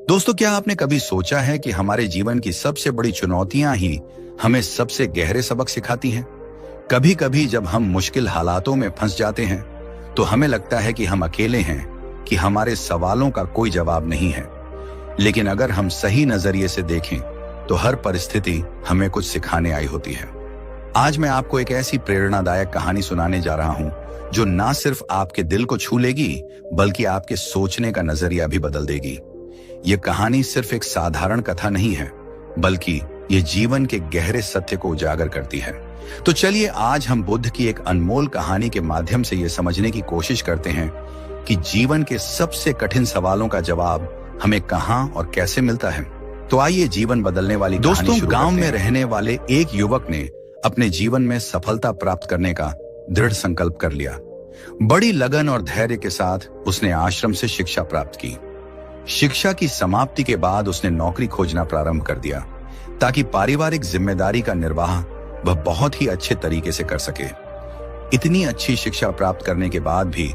दोस्तों, क्या आपने कभी सोचा है कि हमारे जीवन की सबसे बड़ी चुनौतियां ही हमें सबसे गहरे सबक सिखाती हैं? कभी कभी जब हम मुश्किल हालातों में फंस जाते हैं तो हमें लगता है कि हम अकेले हैं, कि हमारे सवालों का कोई जवाब नहीं है। लेकिन अगर हम सही नजरिए से देखें तो हर परिस्थिति हमें कुछ सिखाने आई होती है। आज मैं आपको एक ऐसी प्रेरणादायक कहानी सुनाने जा रहा हूं जो ना सिर्फ आपके दिल को छू लेगी बल्कि आपके सोचने का नजरिया भी बदल देगी। ये कहानी सिर्फ एक साधारण कथा नहीं है, बल्कि ये जीवन के गहरे सत्य को उजागर करती है। तो चलिए आज हम बुद्ध की एक अनमोल कहानी के माध्यम से ये समझने की कोशिश करते हैं कि जीवन के सबसे कठिन सवालों का जवाब हमें कहां और कैसे मिलता है। तो आइए जीवन बदलने वाली दोस्तों, गांव में रहने वाले एक युवक ने अपने जीवन में सफलता प्राप्त करने का दृढ़ संकल्प कर लिया। बड़ी लगन और धैर्य के साथ उसने आश्रम से शिक्षा प्राप्त की। शिक्षा की समाप्ति के बाद उसने नौकरी खोजना प्रारंभ कर दिया ताकि पारिवारिक जिम्मेदारी का निर्वाह वह बहुत ही अच्छे तरीके से कर सके। इतनी अच्छी शिक्षा प्राप्त करने के बाद भी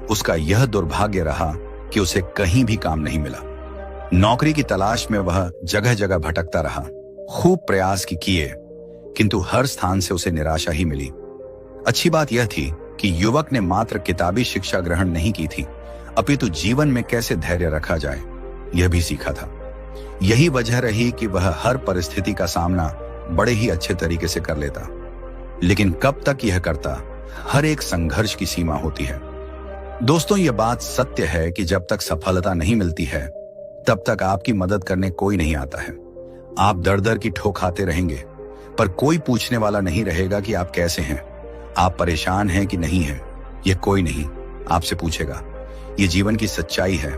उसका यह दुर्भाग्य रहा कि उसे कहीं भी काम नहीं मिला। नौकरी की तलाश में वह जगह जगह भटकता रहा, खूब प्रयास किए, किंतु हर स्थान से उसे निराशा ही मिली। अच्छी बात यह थी कि युवक ने मात्र किताबी शिक्षा ग्रहण नहीं की थी, अपितु जीवन में कैसे धैर्य रखा जाए यह भी सीखा था। यही वजह रही कि वह हर परिस्थिति का सामना बड़े ही अच्छे तरीके से कर लेता। लेकिन कब तक यह करता, हर एक संघर्ष की सीमा होती है। दोस्तों, यह बात सत्य है कि जब तक सफलता नहीं मिलती है तब तक आपकी मदद करने कोई नहीं आता है। आप दर दर की ठोक खाते रहेंगे, पर कोई पूछने वाला नहीं रहेगा कि आप कैसे हैं, आप परेशान हैं कि नहीं हैं। यह कोई नहीं आपसे पूछेगा। ये जीवन की सच्चाई है।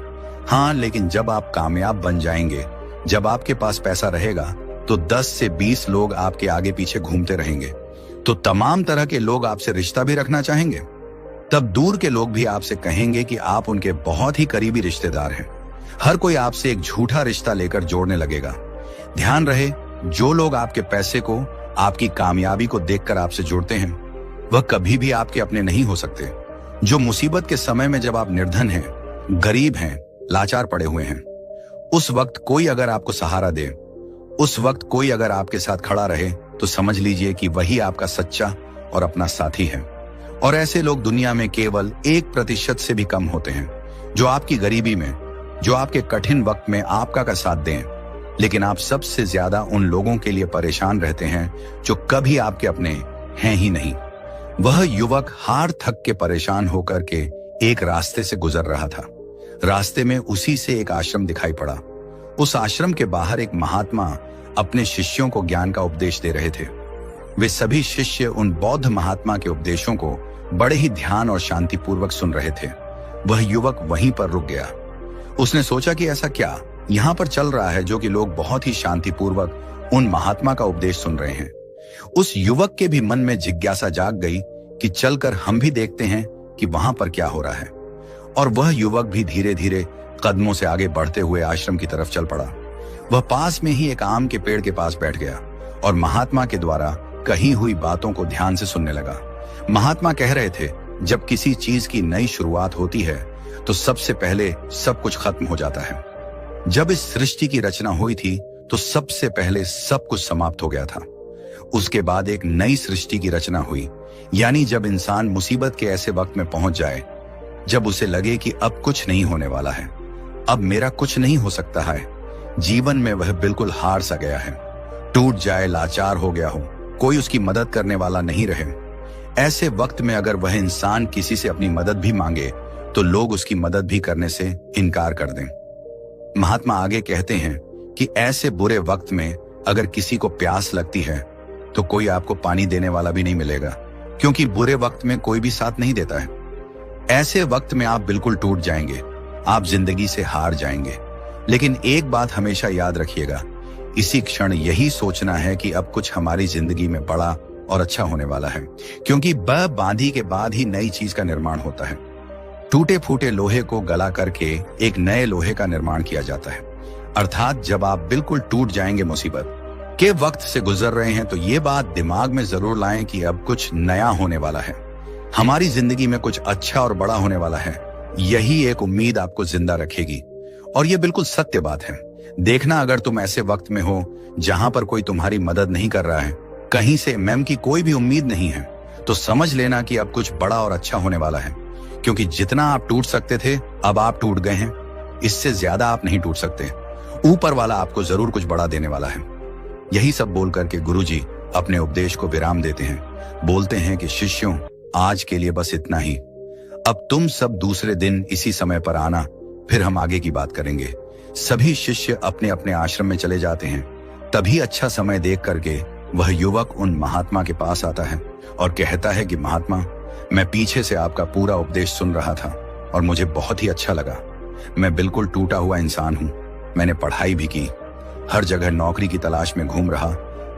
हाँ, लेकिन जब आप कामयाब बन जाएंगे, जब आपके पास पैसा रहेगा, तो 10 से 20 लोग आपके आगे पीछे घूमते रहेंगे। तो तमाम तरह के लोग आपसे रिश्ता भी रखना चाहेंगे। तब दूर के लोग भी आपसे कहेंगे कि आप उनके बहुत ही करीबी रिश्तेदार हैं। हर कोई आपसे एक झूठा रिश्ता लेकर जोड़ने लगेगा। ध्यान रहे, जो लोग आपके पैसे को, आपकी कामयाबी को देखकर आपसे जुड़ते हैं, वह कभी भी आपके अपने नहीं हो सकते। जो मुसीबत के समय में जब आप निर्धन हैं, गरीब हैं, लाचार पड़े हुए हैं, उस वक्त कोई अगर आपको सहारा दे, उस वक्त कोई अगर आपके साथ खड़ा रहे, तो समझ लीजिए कि वही आपका सच्चा और अपना साथी है। और ऐसे लोग दुनिया में केवल 1% से भी कम होते हैं, जो आपकी गरीबी में, जो आपके कठिन वक्त में आपका का साथ दें। लेकिन आप सबसे ज्यादा उन लोगों के लिए परेशान रहते हैं जो कभी आपके अपने हैं ही नहीं। वह युवक हार थक के परेशान होकर के एक रास्ते से गुजर रहा था। रास्ते में उसी से एक आश्रम दिखाई पड़ा। उस आश्रम के बाहर एक महात्मा अपने शिष्यों को ज्ञान का उपदेश दे रहे थे। वे सभी शिष्य उन बौद्ध महात्मा के उपदेशों को बड़े ही ध्यान और शांतिपूर्वक सुन रहे थे। वह युवक वहीं पर रुक गया। उसने सोचा कि ऐसा क्या यहाँ पर चल रहा है जो कि लोग बहुत ही शांतिपूर्वक उन महात्मा का उपदेश सुन रहे हैं। उस युवक के भी मन में जिज्ञासा जाग गई कि चलकर हम भी देखते हैं कि वहां पर क्या हो रहा है। और वह युवक भी धीरे धीरे कदमों से आगे बढ़ते हुए आश्रम की तरफ चल पड़ा। वह पास में ही एक आम के पेड़ के पास बैठ गया और महात्मा के द्वारा कही हुई बातों को ध्यान से सुनने लगा। महात्मा कह रहे थे, जब किसी चीज की नई शुरुआत होती है तो सबसे पहले सब कुछ खत्म हो जाता है। जब इस सृष्टि की रचना हुई थी तो सबसे पहले सब कुछ समाप्त हो गया था। उसके बाद एक नई सृष्टि की रचना हुई, यानी जब इंसान मुसीबत के ऐसे वक्त में पहुंच जाए जब उसे लगे कि अब कुछ नहीं होने वाला है, अब मेरा कुछ नहीं हो सकता है, जीवन में वह बिल्कुल हार सा गया है, टूट जाए, लाचार हो गया हो, कोई उसकी मदद करने वाला नहीं रहे। ऐसे वक्त में अगर वह इंसान किसी से अपनी मदद भी मांगे तो लोग उसकी मदद भी करने से इनकार कर दें। महात्मा आगे कहते हैं कि ऐसे बुरे वक्त में अगर किसी को प्यास लगती है तो कोई आपको पानी देने वाला भी नहीं मिलेगा, क्योंकि बुरे वक्त में कोई भी साथ नहीं देता है। ऐसे वक्त में आप बिल्कुल टूट जाएंगे, आप जिंदगी से हार जाएंगे। लेकिन एक बात हमेशा याद रखिएगा, इसी क्षण यही सोचना है कि अब कुछ हमारी जिंदगी में बड़ा और अच्छा होने वाला है, क्योंकि बांधी के बाद ही नई चीज का निर्माण होता है। टूटे फूटे लोहे को गला करके एक नए लोहे का निर्माण किया जाता है। अर्थात जब आप बिल्कुल टूट जाएंगे, मुसीबत के वक्त से गुजर रहे हैं, तो ये बात दिमाग में जरूर लाएं कि अब कुछ नया होने वाला है, हमारी जिंदगी में कुछ अच्छा और बड़ा होने वाला है। यही एक उम्मीद आपको जिंदा रखेगी। और ये बिल्कुल सत्य बात है। देखना, अगर तुम ऐसे वक्त में हो जहां पर कोई तुम्हारी मदद नहीं कर रहा है, कहीं से मैम की कोई भी उम्मीद नहीं है, तो समझ लेना कि अब कुछ बड़ा और अच्छा होने वाला है। क्योंकि जितना आप टूट सकते थे, अब आप टूट गए हैं। इससे ज्यादा आप नहीं टूट सकते। ऊपर वाला आपको जरूर कुछ बड़ा देने वाला है। यही सब बोल करके गुरुजी अपने उपदेश को विराम देते हैं। बोलते हैं कि शिष्यों, आज के लिए बस इतना ही। अब तुम सब दूसरे दिन इसी समय पर आना, फिर हम आगे की बात करेंगे। सभी शिष्य अपने अपने आश्रम में चले जाते हैं। तभी अच्छा समय देख करके वह युवक उन महात्मा के पास आता है और कहता है कि महात्मा, मैं पीछे से आपका पूरा उपदेश सुन रहा था और मुझे बहुत ही अच्छा लगा। मैं बिल्कुल टूटा हुआ इंसान हूँ। मैंने पढ़ाई भी की, हर जगह नौकरी की तलाश में घूम रहा,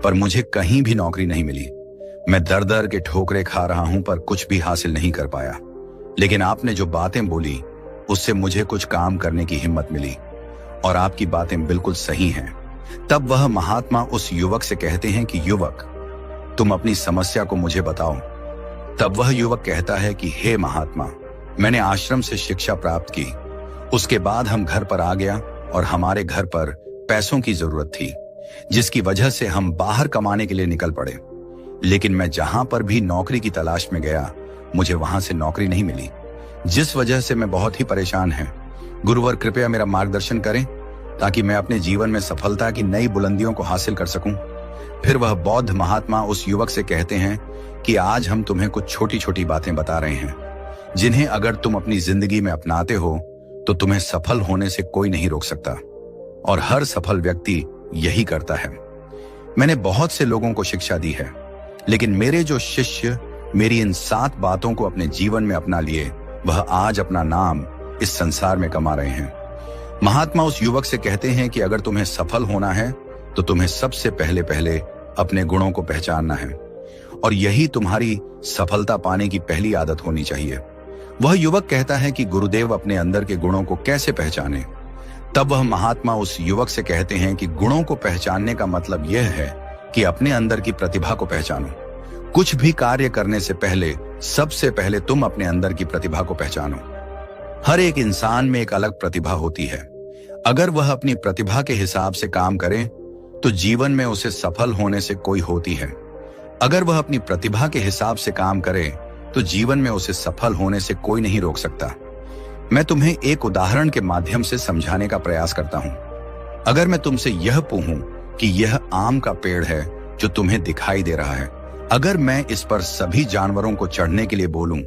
पर मुझे कहीं भी नौकरी नहीं मिली। मैं दर दर के ठोकरे खा रहा हूं, पर कुछ भी हासिल नहीं कर पाया। लेकिन आपने जो बातें बोली, उससे मुझे कुछ काम करने की हिम्मत मिली और आपकी बातें बिल्कुल सही हैं। तब वह महात्मा उस युवक से कहते हैं कि युवक, तुम अपनी समस्या को मुझे बताओ। तब वह युवक कहता है कि हे महात्मा, मैंने आश्रम से शिक्षा प्राप्त की, उसके बाद हम घर पर आ गया और हमारे घर पर पैसों की जरूरत थी, जिसकी वजह से हम बाहर कमाने के लिए निकल पड़े। लेकिन मैं जहां पर भी नौकरी की तलाश में गया, मुझे वहां से नौकरी नहीं मिली, जिस वजह से मैं बहुत ही परेशान है। गुरुवर, कृपया मेरा मार्गदर्शन करें ताकि मैं अपने जीवन में सफलता की नई बुलंदियों को हासिल कर सकूं। फिर वह बौद्ध महात्मा उस युवक से कहते हैं कि आज हम तुम्हें कुछ छोटी छोटी बातें बता रहे हैं, जिन्हें अगर तुम अपनी जिंदगी में अपनाते हो तो तुम्हें सफल होने से कोई नहीं रोक सकता। और हर सफल व्यक्ति यही करता है। मैंने बहुत से लोगों को शिक्षा दी है, लेकिन मेरे जो शिष्य मेरी इन 7 बातों को अपने जीवन में अपना लिए, वह आज अपना नाम इस संसार में कमा रहे हैं। महात्मा उस युवक से कहते हैं कि अगर तुम्हें सफल होना है तो तुम्हें सबसे पहले अपने गुणों को पहचानना है, और यही तुम्हारी सफलता पाने की पहली आदत होनी चाहिए। वह युवक कहता है कि गुरुदेव, अपने अंदर के गुणों को कैसे पहचाने? तब वह महात्मा उस युवक से कहते हैं कि गुणों को पहचानने का मतलब यह है कि अपने अंदर की प्रतिभा को पहचानो। कुछ भी कार्य करने से पहले सबसे पहले तुम अपने अंदर की प्रतिभा को पहचानो। हर एक इंसान में एक अलग प्रतिभा होती है। अगर वह अपनी प्रतिभा के हिसाब से काम करे तो जीवन में उसे सफल होने से कोई होती है। अगर वह अपनी प्रतिभा के हिसाब से काम करे तो जीवन में उसे सफल होने से कोई नहीं रोक सकता। मैं तुम्हें एक उदाहरण के माध्यम से समझाने का प्रयास करता हूं। अगर मैं तुमसे यह पूछूं कि यह आम का पेड़ है जो तुम्हें दिखाई दे रहा है, अगर मैं इस पर सभी जानवरों को चढ़ने के लिए बोलूं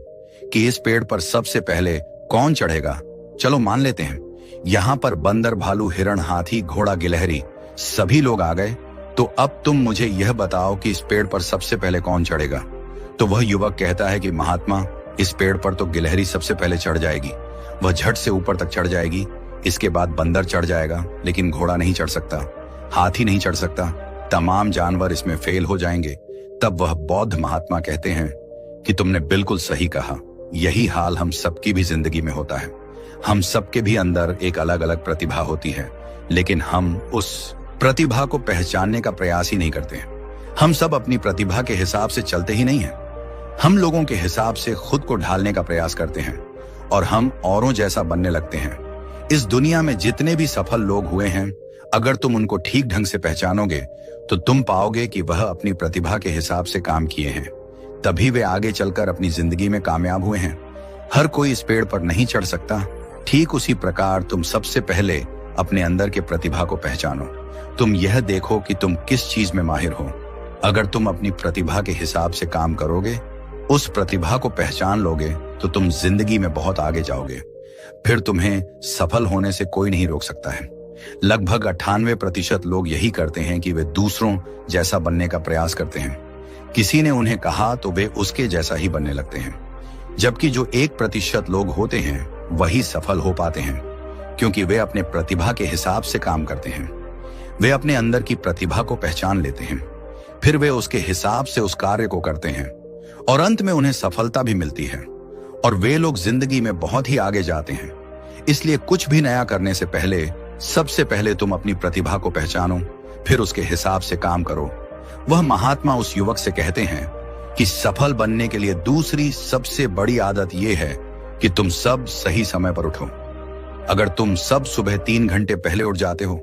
कि इस पेड़ पर सबसे पहले कौन चढ़ेगा? चलो मान लेते हैं यहां पर बंदर, भालू, हिरण, हाथी, घोड़ा, गिलहरी सभी लोग आ गए, तो अब तुम मुझे यह बताओ कि इस पेड़ पर सबसे पहले कौन चढ़ेगा? तो वह युवक कहता है कि महात्मा, इस पेड़ पर तो गिलहरी सबसे पहले चढ़ जाएगी, वह झट से ऊपर तक चढ़ जाएगी। इसके बाद बंदर चढ़ जाएगा, लेकिन घोड़ा नहीं चढ़ सकता, हाथी नहीं चढ़ सकता, तमाम जानवर इसमें फेल हो जाएंगे। तब वह बौद्ध महात्मा कहते हैं कि तुमने बिल्कुल सही कहा, यही हाल हम सबकी भी जिंदगी में होता है। हम सबके भी अंदर एक अलग अलग प्रतिभा होती है, लेकिन हम उस प्रतिभा को पहचानने का प्रयास ही नहीं करते हैं। हम सब अपनी प्रतिभा के हिसाब से चलते ही नहीं हैं। हम लोगों के हिसाब से खुद को ढालने का प्रयास करते हैं और हम औरों जैसा बनने लगते हैं। इस दुनिया में जितने भी सफल लोग हुए हैं, अगर तुम उनको ठीक ढंग से पहचानोगे तो तुम पाओगे कि वह अपनी प्रतिभा के हिसाब से काम किए हैं, तभी वे आगे चलकर अपनी जिंदगी में कामयाब हुए हैं। हर कोई इस पेड़ पर नहीं चढ़ सकता। ठीक उसी प्रकार तुम सबसे पहले अपने अंदर के प्रतिभा को पहचानो। तुम यह देखो कि तुम किस चीज में माहिर हो। अगर तुम अपनी प्रतिभा के हिसाब से काम करोगे, उस प्रतिभा को पहचान लोगे, तो तुम जिंदगी में बहुत आगे जाओगे। फिर तुम्हें सफल होने से कोई नहीं रोक सकता है। लगभग 98% लोग यही करते हैं कि वे दूसरों जैसा बनने का प्रयास करते हैं। किसी ने उन्हें कहा तो वे उसके जैसा ही बनने लगते हैं, जबकि जो 1% लोग होते हैं वही सफल हो पाते हैं, क्योंकि वे अपने प्रतिभा के हिसाब से काम करते हैं। वे अपने अंदर की प्रतिभा को पहचान लेते हैं, फिर वे उसके हिसाब से उस कार्य को करते हैं और अंत में उन्हें सफलता भी मिलती है और वे लोग जिंदगी में बहुत ही आगे जाते हैं। इसलिए कुछ भी नया करने से पहले सबसे पहले तुम अपनी प्रतिभा को पहचानो, फिर उसके हिसाब से काम करो। वह महात्मा उस युवक से कहते हैं कि सफल बनने के लिए दूसरी सबसे बड़ी आदत यह है कि तुम सब सही समय पर उठो। अगर तुम सब सुबह 3 घंटे पहले उठ जाते हो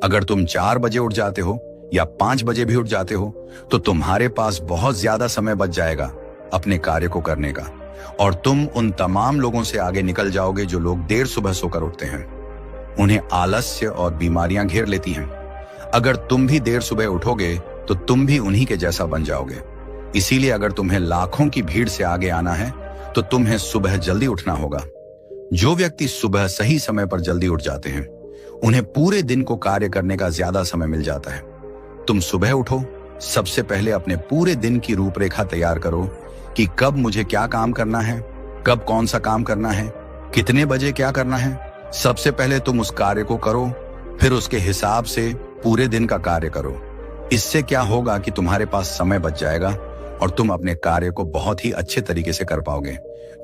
अगर तुम 4 बजे उठ जाते हो या 5 बजे भी उठ जाते हो तो तुम्हारे पास बहुत ज्यादा समय बच जाएगा अपने कार्य को करने का, और तुम उन तमाम लोगों से आगे निकल जाओगे जो लोग देर सुबह सोकर उठते हैं। उन्हें आलस्य और बीमारियां घेर लेती हैं। अगर तुम भी देर सुबह उठोगे तो तुम भी उन्हीं के जैसा बन जाओगे। इसीलिए अगर तुम्हें लाखों की भीड़ से आगे आना है तो तुम्हें सुबह जल्दी उठना होगा। जो व्यक्ति सुबह सही समय पर जल्दी उठ जाते हैं उन्हें पूरे दिन को कार्य करने का ज्यादा समय मिल जाता है। तुम सुबह उठो, सबसे पहले अपने पूरे दिन की रूपरेखा तैयार करो कि कब मुझे क्या काम करना है, कब कौन सा काम करना है, कितने बजे क्या करना है। सबसे पहले तुम उस कार्य को करो, फिर उसके हिसाब से पूरे दिन का कार्य करो। इससे क्या होगा कि तुम्हारे पास समय बच जाएगा और तुम अपने कार्य को बहुत ही अच्छे तरीके से कर पाओगे।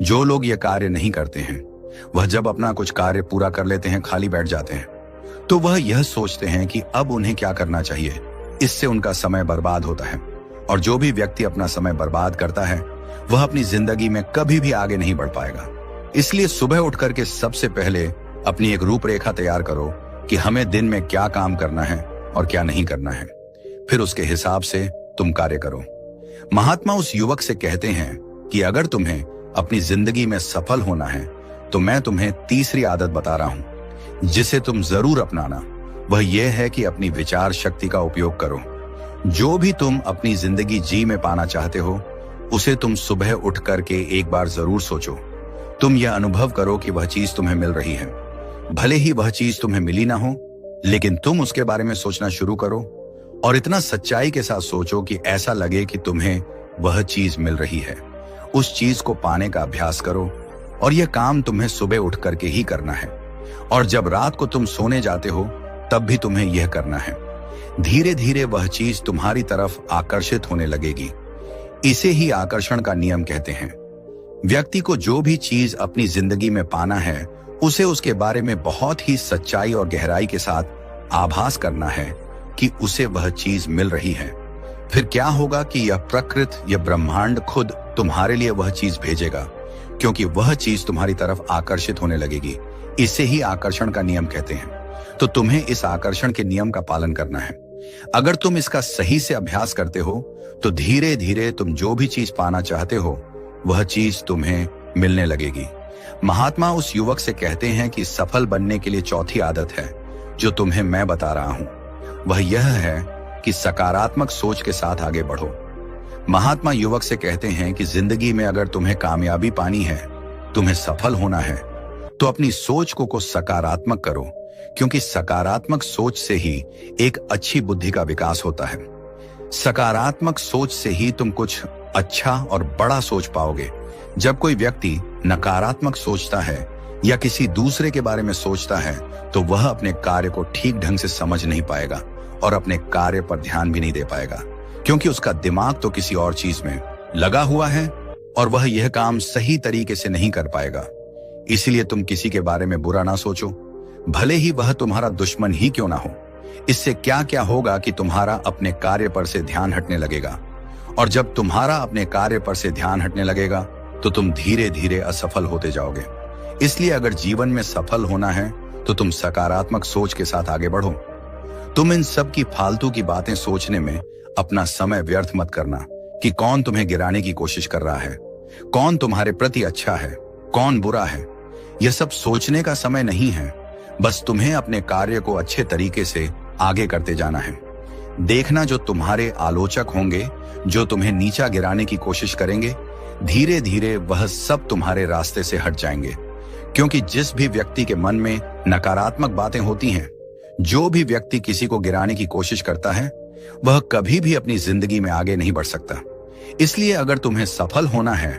जो लोग ये कार्य नहीं करते हैं वह जब अपना कुछ कार्य पूरा कर लेते हैं खाली बैठ जाते हैं तो वह यह सोचते हैं कि अब उन्हें क्या करना चाहिए। इससे उनका समय बर्बाद होता है, और जो भी व्यक्ति अपना समय बर्बाद करता है वह अपनी जिंदगी में कभी भी आगे नहीं बढ़ पाएगा। इसलिए सुबह उठकर के सबसे पहले अपनी एक रूपरेखा तैयार करो कि हमें दिन में क्या काम करना है और क्या नहीं करना है, फिर उसके हिसाब से तुम कार्य करो। महात्मा उस युवक से कहते हैं कि अगर तुम्हें अपनी जिंदगी में सफल होना है तो मैं तुम्हें तीसरी आदत बता रहा हूं जिसे तुम जरूर अपनाना। वह यह है कि अपनी विचार शक्ति का उपयोग करो। जो भी तुम अपनी जिंदगी जी में पाना चाहते हो उसे तुम सुबह उठ करके एक बार जरूर सोचो। तुम यह अनुभव करो कि वह चीज तुम्हें मिल रही है। भले ही वह चीज तुम्हें मिली ना हो, लेकिन तुम उसके बारे में सोचना शुरू करो और इतना सच्चाई के साथ सोचो कि ऐसा लगे कि तुम्हें वह चीज मिल रही है। उस चीज को पाने का अभ्यास करो, और यह काम तुम्हें सुबह उठ करके ही करना है। और जब रात को तुम सोने जाते हो तब भी तुम्हें यह करना है। धीरे धीरे वह चीज तुम्हारी तरफ आकर्षित होने लगेगी। इसे ही आकर्षण का नियम कहते हैं। व्यक्ति को जो भी चीज अपनी जिंदगी में पाना है उसे उसके बारे में बहुत ही सच्चाई और गहराई के साथ आभास करना है कि उसे वह चीज मिल रही है। फिर क्या होगा कि यह प्रकृति, यह ब्रह्मांड खुद तुम्हारे लिए वह चीज भेजेगा, क्योंकि वह चीज तुम्हारी तरफ आकर्षित होने लगेगी। इसे ही आकर्षण का नियम कहते हैं। तो तुम्हें इस आकर्षण के नियम का पालन करना है। अगर तुम इसका सही से अभ्यास करते हो तो धीरे धीरे तुम जो भी चीज पाना चाहते हो वह चीज तुम्हें मिलने लगेगी। महात्मा उस युवक से कहते हैं कि सफल बनने के लिए चौथी आदत है जो तुम्हें मैं बता रहा हूं। वह यह है कि सकारात्मक सोच के साथ आगे बढ़ो। महात्मा युवक से कहते हैं कि जिंदगी में अगर तुम्हें कामयाबी पानी है, तुम्हें सफल होना है, तो अपनी सोच को सकारात्मक करो, क्योंकि सकारात्मक सोच से ही एक अच्छी बुद्धि का विकास होता है। सकारात्मक सोच से ही तुम कुछ अच्छा और बड़ा सोच पाओगे। जब कोई व्यक्ति नकारात्मक सोचता है या किसी दूसरे के बारे में सोचता है तो वह अपने कार्य को ठीक ढंग से समझ नहीं पाएगा और अपने कार्य पर ध्यान भी नहीं दे पाएगा, क्योंकि उसका दिमाग तो किसी और चीज में लगा हुआ है और वह यह काम सही तरीके से नहीं कर पाएगा। इसलिए तुम किसी के बारे में बुरा ना सोचो, भले ही वह तुम्हारा दुश्मन ही क्यों ना हो। इससे क्या क्या होगा कि तुम्हारा अपने कार्य पर से ध्यान हटने लगेगा, और जब तुम्हारा अपने कार्य पर से ध्यान हटने लगेगा तो तुम धीरे धीरे असफल होते जाओगे। इसलिए अगर जीवन में सफल होना है तो तुम सकारात्मक सोच के साथ आगे बढ़ो। तुम इन सब की फालतू की बातें सोचने में अपना समय व्यर्थ मत करना कि कौन तुम्हें गिराने की कोशिश कर रहा है, कौन तुम्हारे प्रति अच्छा है, कौन बुरा है। यह सब सोचने का समय नहीं है। बस तुम्हें अपने कार्य को अच्छे तरीके से आगे करते जाना है। देखना, जो तुम्हारे आलोचक होंगे, जो तुम्हें नीचा गिराने की कोशिश करेंगे, धीरे धीरे वह सब तुम्हारे रास्ते से हट जाएंगे। क्योंकि जिस भी व्यक्ति के मन में नकारात्मक बातें होती हैं, जो भी व्यक्ति किसी को गिराने की कोशिश करता है, वह कभी भी अपनी जिंदगी में आगे नहीं बढ़ सकता। इसलिए अगर तुम्हें सफल होना है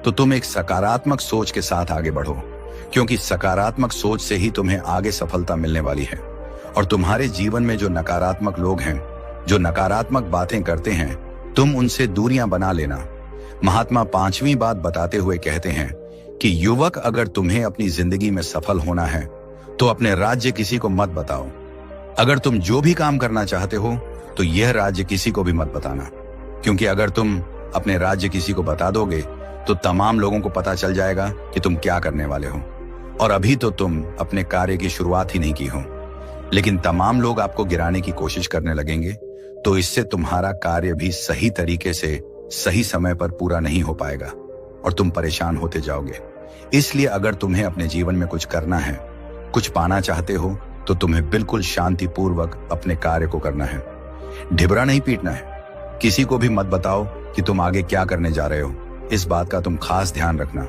तो तुम एक सकारात्मक सोच के साथ आगे बढ़ो, क्योंकि सकारात्मक सोच से ही तुम्हें आगे सफलता मिलने वाली है। और तुम्हारे जीवन में जो नकारात्मक लोग हैं, जो नकारात्मक बातें करते हैं, तुम उनसे दूरियां बना लेना। महात्मा पांचवी बात बताते हुए कहते हैं कि युवक, अगर तुम्हें अपनी जिंदगी में सफल होना है तो अपने राज्य किसी को मत बताओ। अगर तुम जो भी काम करना चाहते हो तो यह राज्य किसी को भी मत बताना, क्योंकि अगर तुम अपने राज्य किसी को बता दोगे तो तमाम लोगों को पता चल जाएगा कि तुम क्या करने वाले हो, और अभी तो तुम अपने कार्य की शुरुआत ही नहीं की हो। लेकिन तमाम लोग आपको गिराने की कोशिश करने लगेंगे, तो इससे तुम्हारा कार्य भी सही तरीके से सही समय पर पूरा नहीं हो पाएगा और तुम परेशान होते जाओगे। इसलिए अगर तुम्हें अपने जीवन में कुछ करना है, कुछ पाना चाहते हो, तो तुम्हें बिल्कुल शांतिपूर्वक अपने कार्य को करना है। ढिबरा नहीं पीटना है। किसी को भी मत बताओ कि तुम आगे क्या करने जा रहे हो। इस बात का तुम खास ध्यान रखना।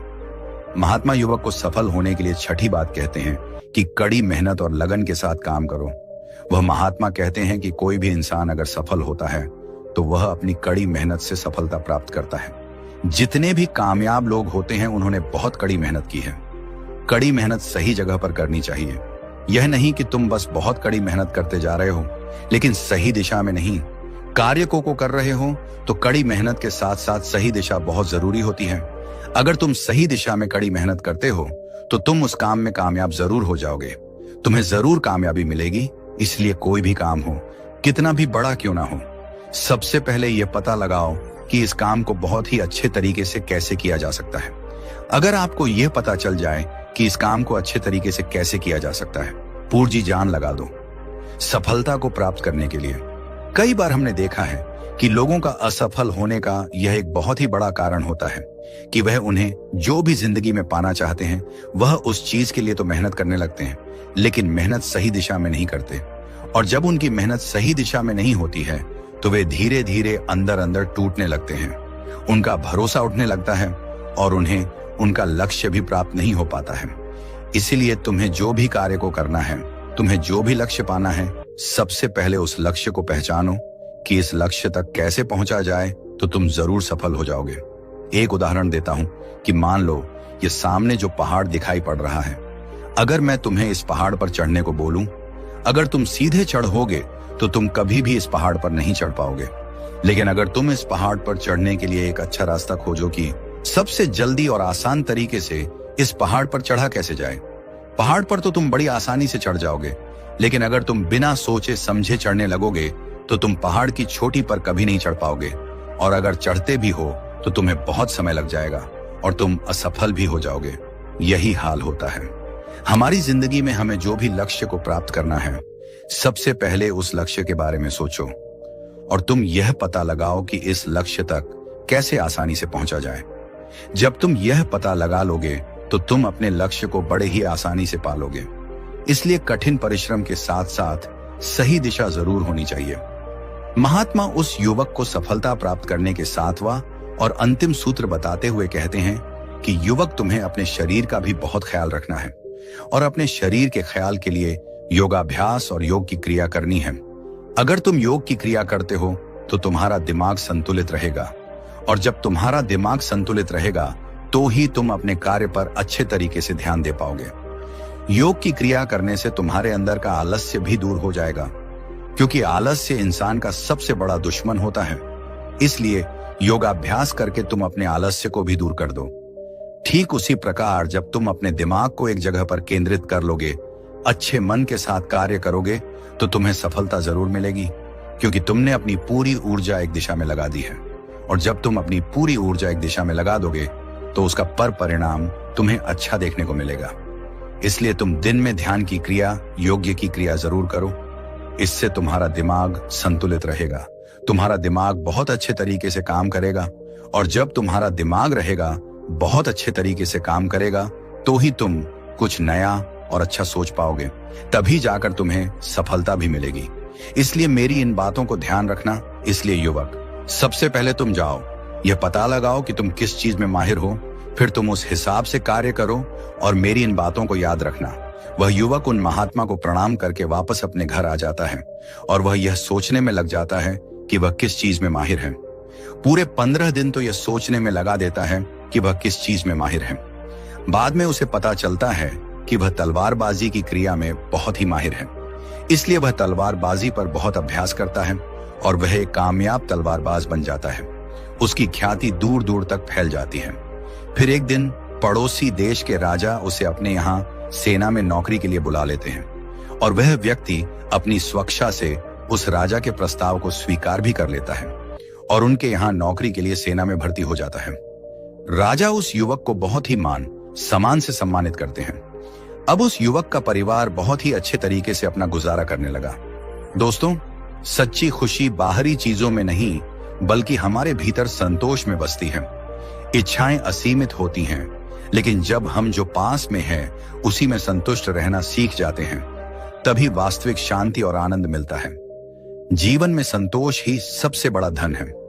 महात्मा युवक को सफल होने के लिए छठी बात कहते हैं कि कड़ी मेहनत और लगन के साथ काम करो। वह महात्मा कहते हैं कि कोई भी इंसान अगर सफल होता है तो वह अपनी कड़ी मेहनत से सफलता प्राप्त करता है। जितने भी कामयाब लोग होते हैं उन्होंने बहुत कड़ी मेहनत की है। कड़ी मेहनत सही जगह पर करनी चाहिए। यह नहीं कि तुम बस बहुत कड़ी मेहनत करते जा रहे हो लेकिन सही दिशा में नहीं। कार्य को कर रहे हो तो कड़ी मेहनत के साथ साथ सही दिशा बहुत जरूरी होती है। अगर तुम सही दिशा में कड़ी मेहनत करते हो तो तुम उस काम में कामयाब जरूर हो जाओगे। तुम्हें जरूर कामयाबी मिलेगी। इसलिए कोई भी काम हो, कितना भी बड़ा क्यों ना हो, सबसे पहले यह पता लगाओ कि इस काम को बहुत ही अच्छे तरीके से कैसे किया जा सकता है। अगर आपको यह पता चल जाए कि इस काम को अच्छे तरीके से कैसे किया जा सकता है, पूरी जान लगा दो सफलता को प्राप्त करने के लिए। कई बार हमने देखा है कि लोगों का असफल होने का यह एक बहुत ही बड़ा कारण होता है कि वह उन्हें जो भी जिंदगी में पाना चाहते हैं वह उस चीज के लिए तो मेहनत करने लगते हैं लेकिन मेहनत सही दिशा में नहीं करते। और जब उनकी मेहनत सही दिशा में नहीं होती है तो वे धीरे धीरे अंदर अंदर टूटने लगते हैं। उनका भरोसा उठने लगता है और उन्हें उनका लक्ष्य भी प्राप्त नहीं हो पाता है। इसीलिए तुम्हें जो भी कार्य को करना है, तुम्हें जो भी लक्ष्य पाना है, सबसे पहले उस लक्ष्य को पहचानो कि इस लक्ष्य तक कैसे पहुंचा जाए तो तुम जरूर सफल हो जाओगे। एक उदाहरण देता हूं कि मान लो ये सामने जो पहाड़ दिखाई पड़ रहा है, अगर मैं तुम्हें इस पहाड़ पर चढ़ने को बोलूं, अगर तुम सीधे चढ़ोगे तो तुम कभी भी इस पहाड़ पर नहीं चढ़ पाओगे। लेकिन अगर तुम इस पहाड़ पर चढ़ने के लिए एक अच्छा रास्ता खोजो कि सबसे जल्दी और आसान तरीके से इस पहाड़ पर चढ़ा कैसे जाए, पहाड़ पर तो तुम बड़ी आसानी से चढ़ जाओगे। लेकिन अगर तुम बिना सोचे समझे चढ़ने लगोगे तो तुम पहाड़ की चोटी पर कभी नहीं चढ़ पाओगे। और अगर चढ़ते भी हो तो तुम्हें बहुत समय लग जाएगा और तुम असफल भी हो जाओगे। यही हाल होता है हमारी जिंदगी में। हमें जो भी लक्ष्य को प्राप्त करना है, सबसे पहले उस लक्ष्य के बारे में सोचो और तुम यह पता लगाओ कि इस लक्ष्य तक कैसे आसानी से पहुंचा जाए। जब तुम यह पता लगा लोगे तो तुम अपने लक्ष्य को बड़े ही आसानी से पालोगे। इसलिए कठिन परिश्रम के साथ साथ सही दिशा जरूर होनी चाहिए। महात्मा उस युवक को सफलता प्राप्त करने के 7वां और अंतिम सूत्र बताते हुए कहते हैं कि युवक, तुम्हें अपने शरीर का भी बहुत ख्याल रखना है और अपने शरीर के ख्याल के लिए योगाभ्यास और योग की क्रिया करनी है। अगर तुम योग की क्रिया करते हो तो तुम्हारा दिमाग संतुलित रहेगा और जब तुम्हारा दिमाग संतुलित रहेगा तो ही तुम अपने कार्य पर अच्छे तरीके से ध्यान दे पाओगे। योग की क्रिया करने से तुम्हारे अंदर का आलस्य भी दूर हो जाएगा, क्योंकि आलस्य इंसान का सबसे बड़ा दुश्मन होता है। इसलिए योगाभ्यास करके तुम अपने आलस्य को भी दूर कर दो। ठीक उसी प्रकार जब तुम अपने दिमाग को एक जगह पर केंद्रित कर लोगे, अच्छे मन के साथ कार्य करोगे, तो तुम्हें सफलता जरूर मिलेगी, क्योंकि तुमने अपनी पूरी ऊर्जा एक दिशा में लगा दी है। और जब तुम अपनी पूरी ऊर्जा एक दिशा में लगा दोगे तो उसका परिणाम तुम्हें अच्छा देखने को मिलेगा। इसलिए तुम दिन में ध्यान की क्रिया, योग्य की क्रिया जरूर करो। इससे तुम्हारा दिमाग संतुलित रहेगा, तुम्हारा दिमाग बहुत अच्छे तरीके से काम करेगा। और जब तुम्हारा दिमाग रहेगा, बहुत अच्छे तरीके से काम करेगा, तो ही तुम कुछ नया और अच्छा सोच पाओगे। तभी जाकर तुम्हें सफलता भी मिलेगी। इसलिए मेरी इन बातों को ध्यान रखना। इसलिए युवक, सबसे पहले तुम जाओ, यह पता लगाओ कि तुम किस चीज में माहिर हो, फिर तुम उस हिसाब से कार्य करो और मेरी इन बातों को याद रखना। वह युवक उन महात्मा को प्रणाम करके वापस अपने घर आ जाता है और वह यह सोचने में लग जाता है कि वह किस चीज में माहिर है। पूरे 15 दिन तो यह सोचने में लगा देता है कि वह किस चीज में माहिर है। बाद में उसे पता चलता है कि वह तलवारबाजी की क्रिया में बहुत ही माहिर है। इसलिए वह तलवारबाजी पर बहुत अभ्यास करता है और वह एक कामयाब तलवारबाज बन जाता है। उसकी ख्याति दूर दूर तक फैल जाती है। फिर एक दिन पड़ोसी देश के राजा उसे अपने यहाँ सेना में नौकरी के लिए बुला लेते हैं और वह व्यक्ति अपनी स्वेच्छा से उस राजा के प्रस्ताव को स्वीकार भी कर लेता है और उनके यहाँ नौकरी के लिए सेना में भर्ती हो जाता है। राजा उस युवक को बहुत ही मान सम्मान से सम्मानित करते हैं। अब उस युवक का परिवार बहुत ही अच्छे तरीके से अपना गुजारा करने लगा। दोस्तों, सच्ची खुशी बाहरी चीजों में नहीं बल्कि हमारे भीतर संतोष में बसती है। इच्छाएं असीमित होती हैं, लेकिन जब हम जो पास में है उसी में संतुष्ट रहना सीख जाते हैं, तभी वास्तविक शांति और आनंद मिलता है। जीवन में संतोष ही सबसे बड़ा धन है।